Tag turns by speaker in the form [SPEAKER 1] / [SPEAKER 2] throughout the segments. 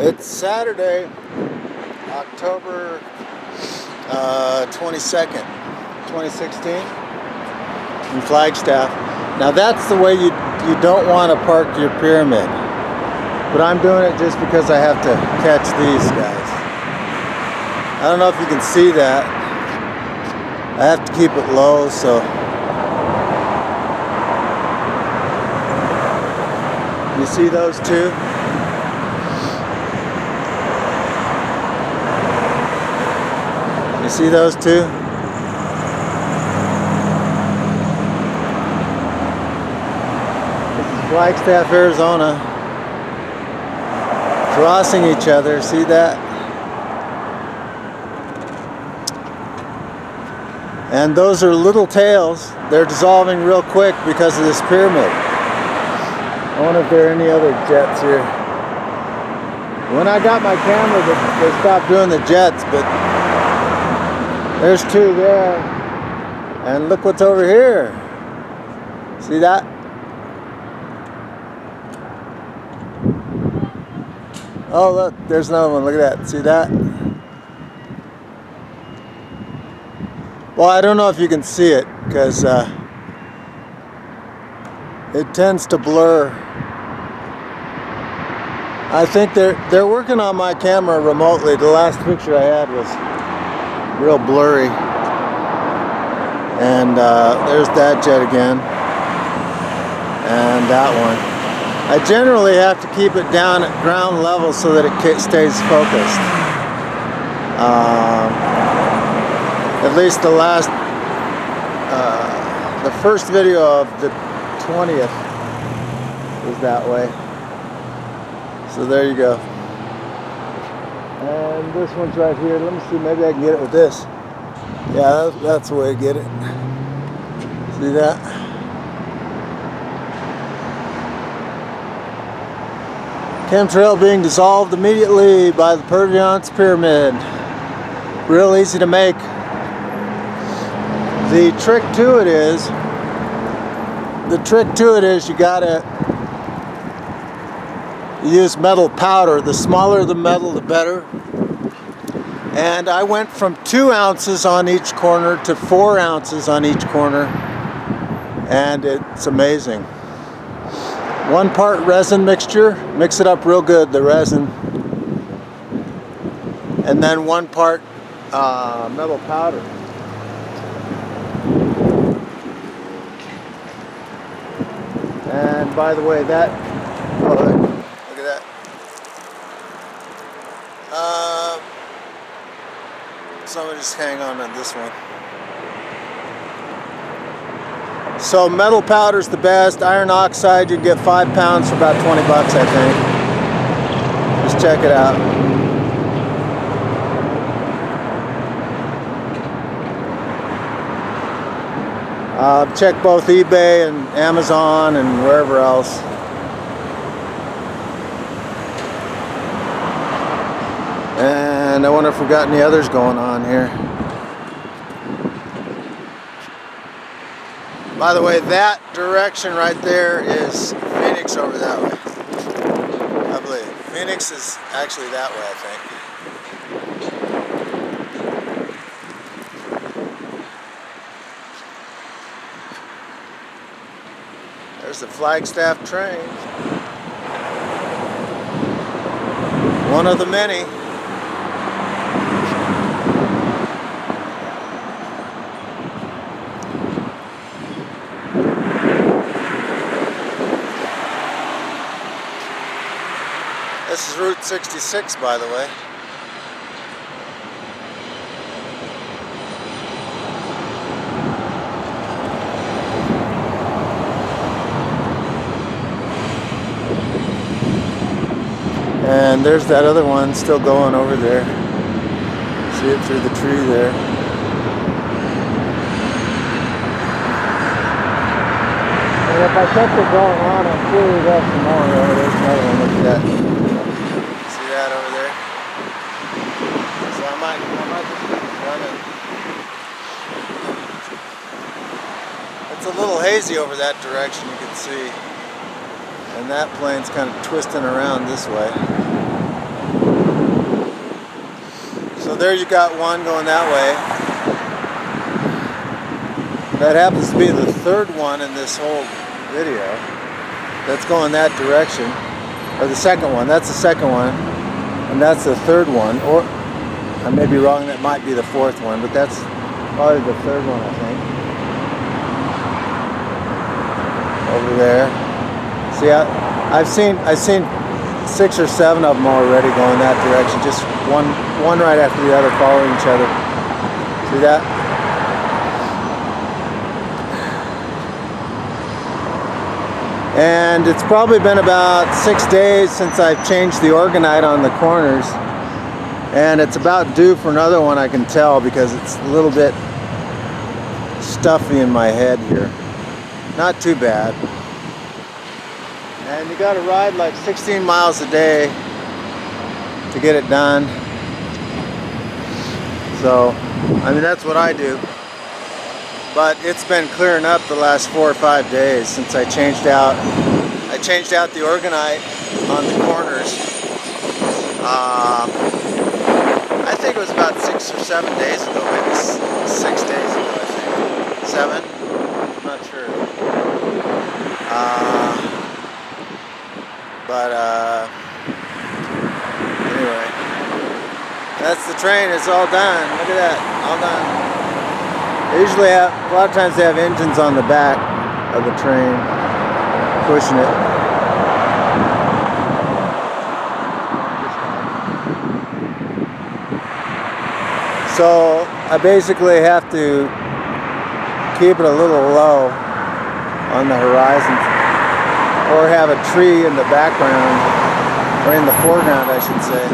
[SPEAKER 1] It's Saturday, October 22nd, 2016 in Flagstaff. Now that's the way you don't want to park your pyramid. But I'm doing it just because I have to catch these guys. I don't know if you can see that. I have to keep it low, so you see those two? You see those two? This is Flagstaff, Arizona. Crossing each other, see that? And those are little tails. They're dissolving real quick because of this pyramid. I wonder if there are any other jets here. When I got my camera, they stopped doing the jets, but there's two there. And look what's over here. See that? Oh look, there's another one. Look at that. See that? Well, I don't know if you can see it because it tends to blur. I think they're working on my camera remotely. The last picture I had was real blurry. And there's that jet again. And that one. I generally have to keep it down at ground level so that it stays focused. At least the last, the first video of the 20th was that way. So there you go. And this one's right here. Let me see, maybe I can get it with this. Yeah, that's the way to get it. See that? Chemtrail being dissolved immediately by the Purviance pyramid. Real easy to make. The trick to it is you gotta use metal powder. The smaller the metal, the better. And I went from 2 ounces on each corner to 4 ounces on each corner. And it's amazing. 1 part resin mixture, mix it up real good, the resin. And then 1 part metal powder. And by the way, that, oh, look at that. So just hang on this one. So metal powder's the best. Iron oxide, you can get 5 pounds for about 20 bucks, I think. Just check it out. Check both eBay and Amazon and wherever else. And I wonder if we got any others going on here. By the way, that direction right there is Phoenix over that way. I believe. Phoenix is actually that way, I think. There's the Flagstaff train. One of the many. This is Route 66, by the way. And there's that other one still going over there. See it through the tree there. And if I kept it going on, I'm sure we'd have some more. There's another one, look at that. See that over there? So I might just keep running. It's a little hazy over that direction, you can see. And that plane's kind of twisting around this way. there you got one going that way. That happens to be the third one in this whole video that's going that direction. Or the second one, that's the second one. And that's the third one. Or I may be wrong, that might be the fourth one, but that's probably the third one, I think. Over there. See, I've seen 6 or 7 of them already going that direction. Just one right after the other, following each other. See that? And it's probably been about 6 days since I've changed the orgonite on the corners. And it's about due for another one, I can tell, because it's a little bit stuffy in my head here. Not too bad. And you got to ride like 16 miles a day to get it done. So, I mean, that's what I do. But it's been clearing up the last 4 or 5 days since I changed out the orgonite on the corners. I think it was about 6 or 7 days ago, maybe 6 days ago, I think. 7? I'm not sure. Anyway, that's the train. It's all done. Look at that, all done. They usually have, a lot of times they have engines on the back of the train pushing it. So I basically have to keep it a little low on the horizon, or have a tree in the background, or in the foreground I should say,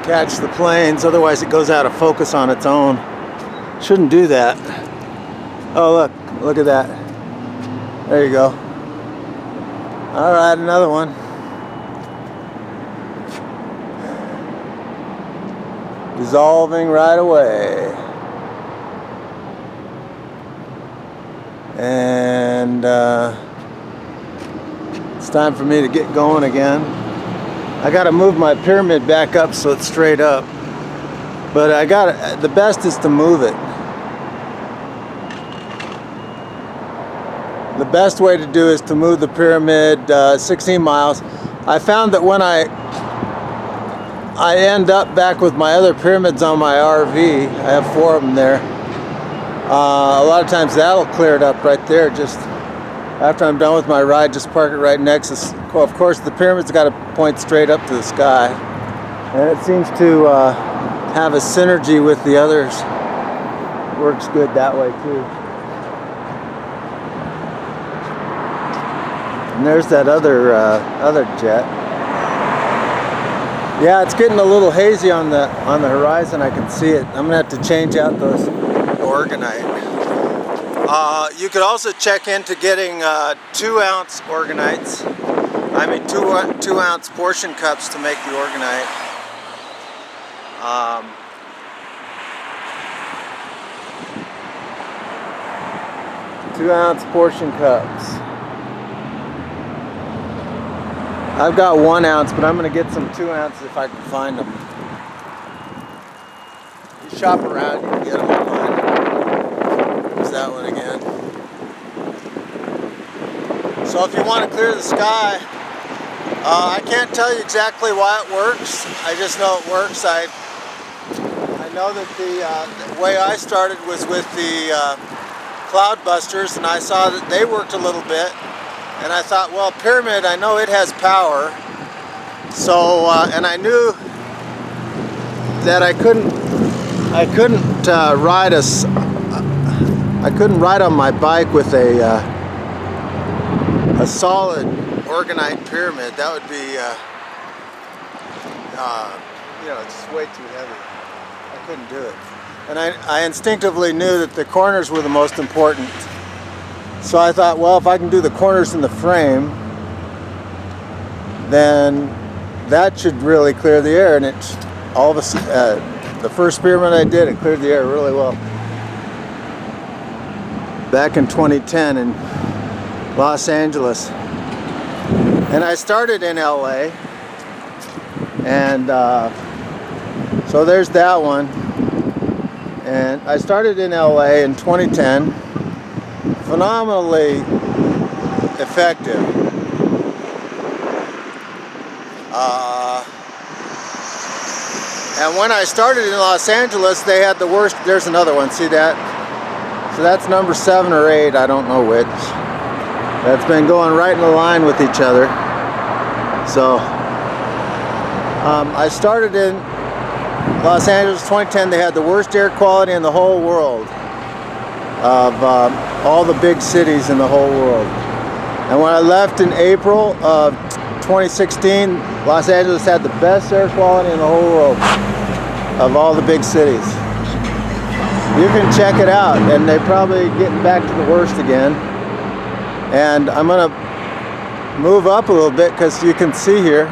[SPEAKER 1] catch the planes, otherwise it goes out of focus on its own. Shouldn't do that. Oh look at that. There you go. Alright, another one. Dissolving right away. And it's time for me to get going again. I got to move my pyramid back up so it's straight up, but the best is to move it. The best way to do is to move the pyramid 16 miles. I found that when I end up back with my other pyramids on my RV, I have 4 of them there, a lot of times that'll clear it up right there. Just after I'm done with my ride, just park it right next to, well, of course the pyramid's got to point straight up to the sky, and it seems to have a synergy with the others. Works good that way too. And there's that other jet. Yeah, it's getting a little hazy on the horizon. I can see it. I'm gonna have to change out those orgonite. You could also check into getting 2-ounce orgonites. I mean 2-ounce portion cups to make the orgonite. 2-ounce portion cups. I've got 1 ounce, but I'm going to get some 2 ounces if I can find them. You shop around, you can get them online. There's that one again. So if you want to clear the sky, I can't tell you exactly why it works. I just know it works. I know that the way I started was with the cloud busters, and I saw that they worked a little bit. And I thought, well, pyramid, I know it has power. So, and I knew that I couldn't ride on my bike with a solid orgonite pyramid. That would be, you know, it's just way too heavy. I couldn't do it. And I instinctively knew that the corners were the most important. So I thought, well, if I can do the corners in the frame, then that should really clear the air. And it's all of a the first pyramid I did, it cleared the air really well. Back in 2010 in Los Angeles. And I started in LA, and so there's that one. And I started in LA in 2010. Phenomenally effective. And when I started in Los Angeles, they had the worst. There's another one, see that? So that's number 7 or 8, I don't know which. That's been going right in a line with each other. So I started in Los Angeles 2010. They had the worst air quality in the whole world of all the big cities in the whole world. And when I left in April of 2016, Los Angeles had the best air quality in the whole world of all the big cities. You can check it out, and they're probably getting back to the worst again. And I'm gonna move up a little bit because you can see here.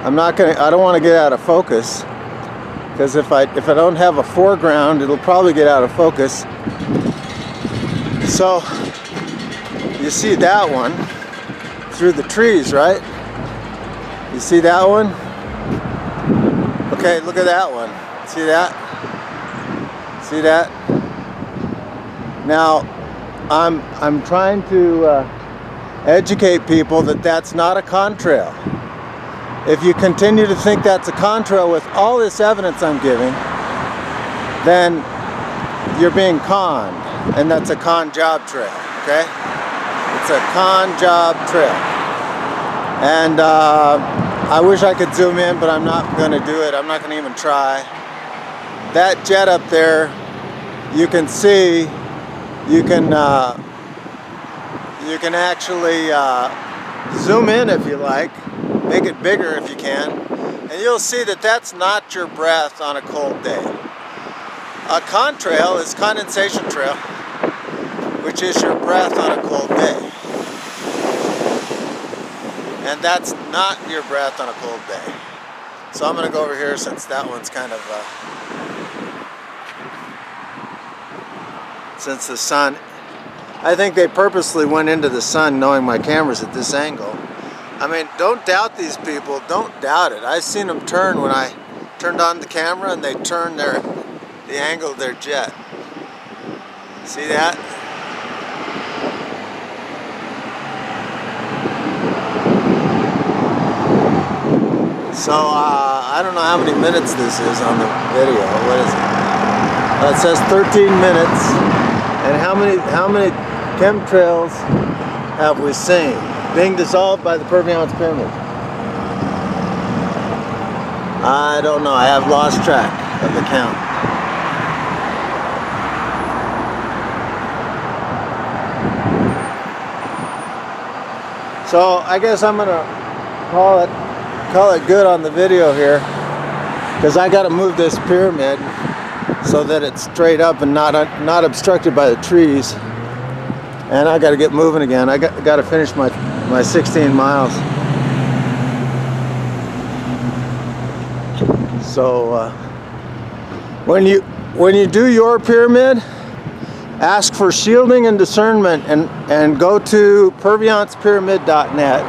[SPEAKER 1] I don't want to get out of focus, because if I don't have a foreground, it'll probably get out of focus. So you see that one through the trees, right? You see that one? Okay, look at that one. See that? See that? Now, I'm trying to educate people that that's not a contrail. If you continue to think that's a contrail with all this evidence I'm giving, then you're being conned, and that's a con job trail, okay? It's a con job trail. And I wish I could zoom in, but I'm not going to do it. I'm not going to even try. That jet up there, you can see, you can actually zoom in if you like, make it bigger if you can, and you'll see that that's not your breath on a cold day. A contrail is condensation trail, which is your breath on a cold day. And that's not your breath on a cold day. So I'm going to go over here since that one's kind of, since the sun, I think they purposely went into the sun knowing my camera's at this angle. I mean, don't doubt these people, don't doubt it. I've seen them turn when I turned on the camera, and they turned the angle of their jet. See that? So, I don't know how many minutes this is on the video. What is it? It says 13 minutes. And how many chemtrails have we seen being dissolved by the Purviance pyramid? I don't know. I have lost track of the count. So I guess I'm gonna call it good on the video here, because I got to move this pyramid so that it's straight up and not obstructed by the trees. And I got to get moving again. I got to finish my 16 miles. So when you do your pyramid, ask for shielding and discernment, and go to purviancepyramid.net.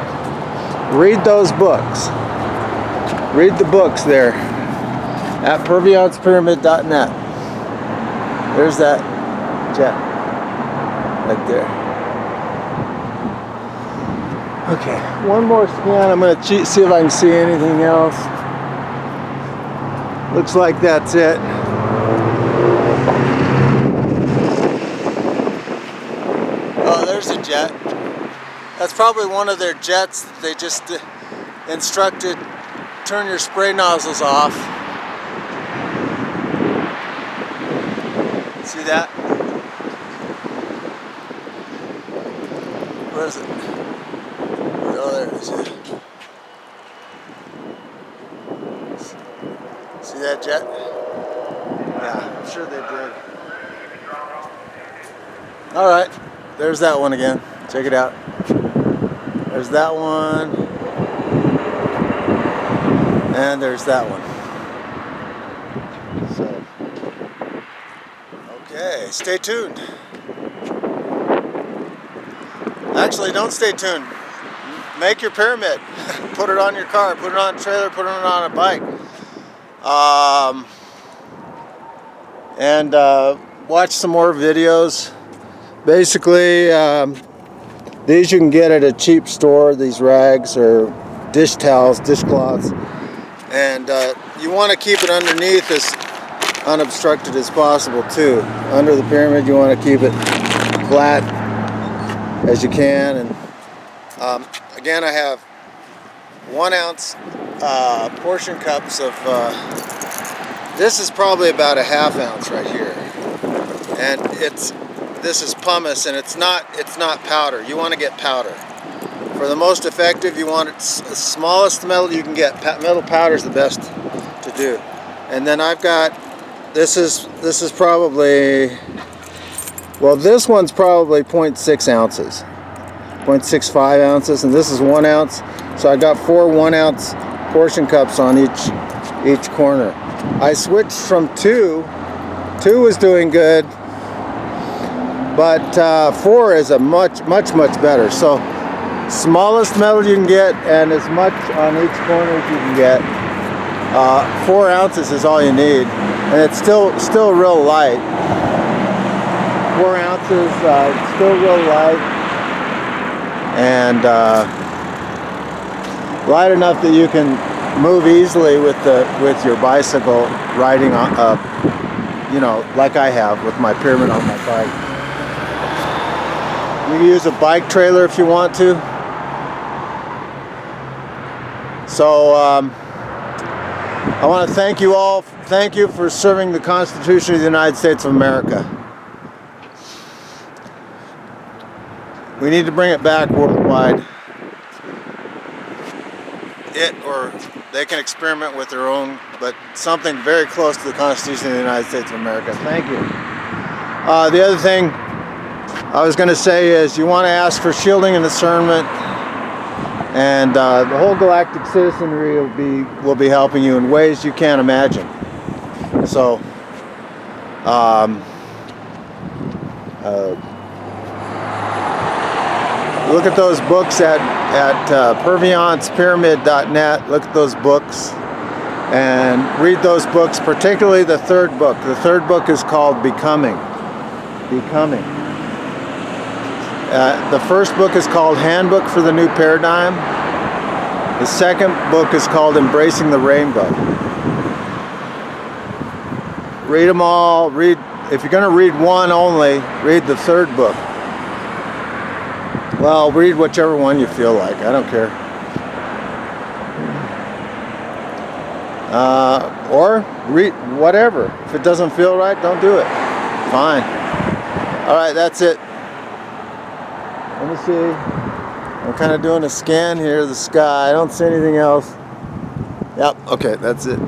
[SPEAKER 1] Read those books. Read the books there at purviancepyramid.net. There's that jet right there. Okay, one more scan. I'm going to see if I can see anything else. Looks like that's it. Oh, there's a jet. That's probably one of their jets that they just instructed, turn your spray nozzles off. See that? Where is it? Oh, there it is. See that jet? Yeah, I'm sure they did. All right, there's that one again. Check it out. There's that one. And there's that one. So, okay, stay tuned. Actually, don't stay tuned. make your pyramid. Put it on your car, put it on a trailer, put it on a bike. And watch some more videos. Basically, these you can get at a cheap store, these rags or dish towels, dishcloths. And you want to keep it underneath as unobstructed as possible too. Under the pyramid, you want to keep it flat as you can. And again, I have 1 ounce portion cups of, this is probably about a ½ ounce right here. And this is pumice, and it's not powder. You want to get powder. For the most effective, you want it the smallest metal you can get. Metal powder is the best to do. And then I've got, this is probably, well, this one's probably 0.6 ounces, 0.65 ounces, and this is 1 ounce. So I got 4 1 ounce portion cups on each corner. I switched from 2. 2 was doing good, but 4 is a much better. So smallest metal you can get, and as much on each corner as you can get. 4 ounces is all you need, and it's still real light. 4 ounces, still real light, and light enough that you can move easily with your bicycle riding on, you know, like I have with my pyramid on my bike. You can use a bike trailer if you want to. So I want to thank you all. Thank you for serving the Constitution of the United States of America. We need to bring it back worldwide. Or they can experiment with their own, but something very close to the Constitution of the United States of America. Thank you. The other thing I was going to say is you want to ask for shielding and discernment, and the whole galactic citizenry will be helping you in ways you can't imagine. So look at those books at purviancepyramid.net. Look at those books and read those books, particularly the 3rd book. The 3rd book is called Becoming. The 1st book is called Handbook for the New Paradigm. The 2nd book is called Embracing the Rainbow. Read them all. If you're going to read one only, read the 3rd book. Well, read whichever one you feel like. I don't care. Or read whatever. If it doesn't feel right, don't do it. Fine. All right, that's it. Let me see. I'm kind of doing a scan here of the sky. I don't see anything else. Yep, okay, that's it.